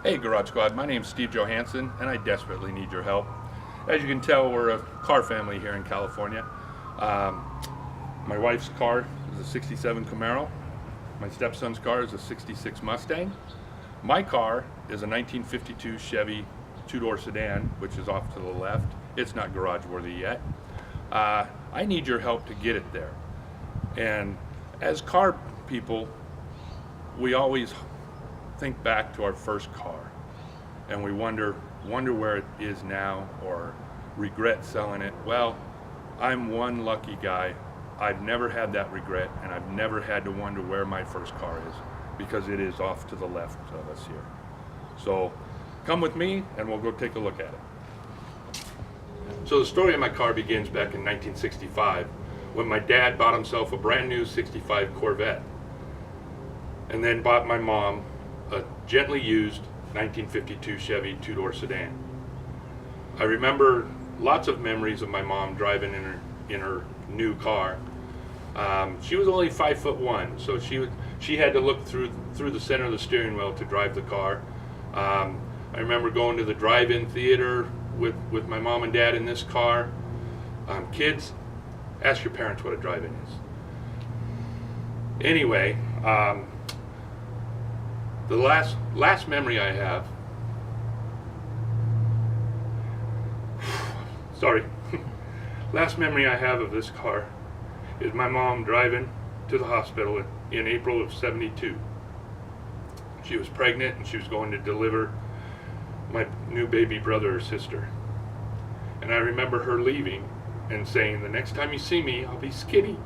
Hey Garage Squad, my name's Steve Johansson and I desperately need your help. As you can tell, we're a car family here in California. Um, my wife's car is a 67 Camaro. My stepson's car is a 66 Mustang. My car is a 1952 Chevy two-door sedan, which is off to the left. It's not garage worthy yet. I need your help to get it there. And as car people, we always think back to our first car and we wonder where it is now or regret selling it. Well, I'm one lucky guy. I've never had that regret, and I've never had to wonder where my first car is because it is off to the left of us here. So come with me and we'll go take a look at it. So the story of my car begins back in 1965 when my dad bought himself a brand new 65 Corvette and then bought my mom a gently used 1952 Chevy two-door sedan. I remember lots of memories of my mom driving in her new car. She was only 5'1", so she had to look through the center of the steering wheel to drive the car. I remember going to the drive-in theater with my mom and dad in this car. Kids, ask your parents what a drive-in is. Anyway, the last memory I have, sorry, last memory I have of this car is my mom driving to the hospital in April of '72. She was pregnant and she was going to deliver my new baby brother or sister. And I remember her leaving and saying, "The next time you see me, I'll be skinny."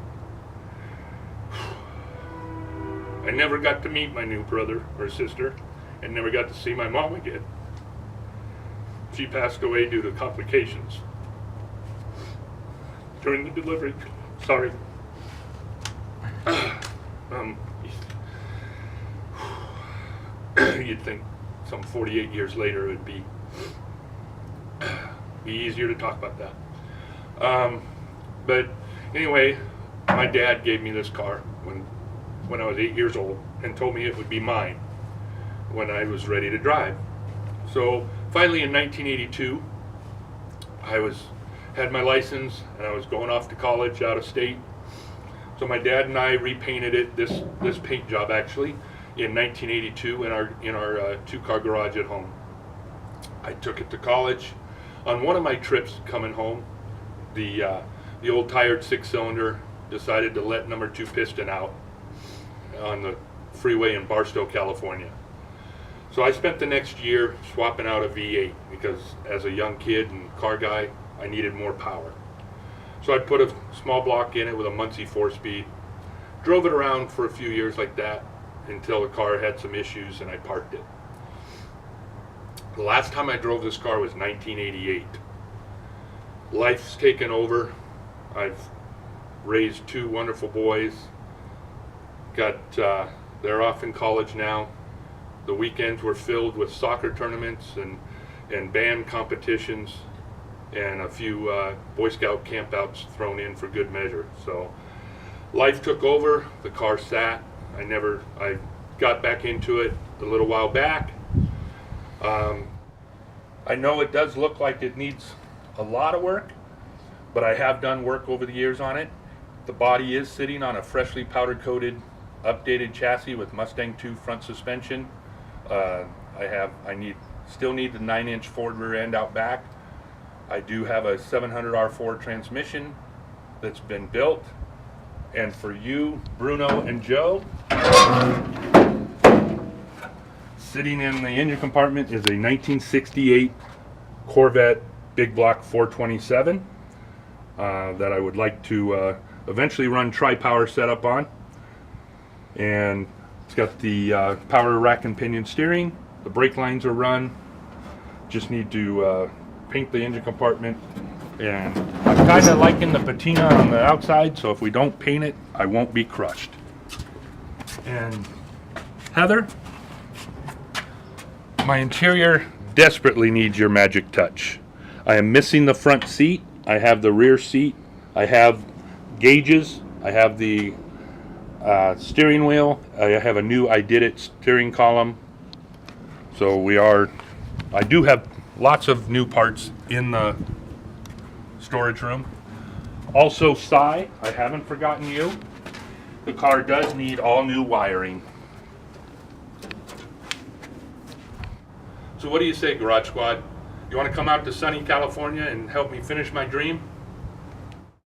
I never got to meet my new brother or sister and never got to see my mom again. She passed away due to complications during the delivery. Sorry. You'd think some 48 years later it would be easier to talk about that. But anyway, my dad gave me this car when I was 8 years old and told me it would be mine when I was ready to drive. So finally in 1982, I had my license and I was going off to college out of state. So my dad and I repainted it, this paint job actually, in 1982 in our two-car garage at home. I took it to college. On one of my trips coming home, the old tired six-cylinder decided to let number 2 piston out on the freeway in Barstow, California. So I spent the next year swapping out a V8 because as a young kid and car guy, I needed more power. So I put a small block in it with a Muncie 4-speed, drove it around for a few years like that until the car had some issues and I parked it. The last time I drove this car was 1988. Life's taken over. I've raised 2 wonderful boys. They're off in college now. The weekends were filled with soccer tournaments and band competitions and a few Boy Scout campouts thrown in for good measure. So life took over, the car sat. I got back into it a little while back. I know it does look like it needs a lot of work, but I have done work over the years on it. The body is sitting on a freshly powder coated updated chassis with Mustang 2 front suspension. I still need the 9-inch Ford rear end out back. I do have a 700 R4 transmission that's been built. And for you, Bruno and Joe, sitting in the engine compartment is a 1968 Corvette big block 427 that I would like to eventually run tri-power setup on. And it's got the power rack and pinion steering. The brake lines are run. Just need to paint the engine compartment. And I'm kind of liking the patina on the outside, so if we don't paint it, I won't be crushed. And Heather, my interior desperately needs your magic touch. I am missing the front seat. I have the rear seat. I have gauges. I have the steering wheel. I have a new I Did It steering column. So I do have lots of new parts in the storage room. Also, Cy, I haven't forgotten you. The car does need all new wiring. So what do you say, Garage Squad? You want to come out to sunny California and help me finish my dream?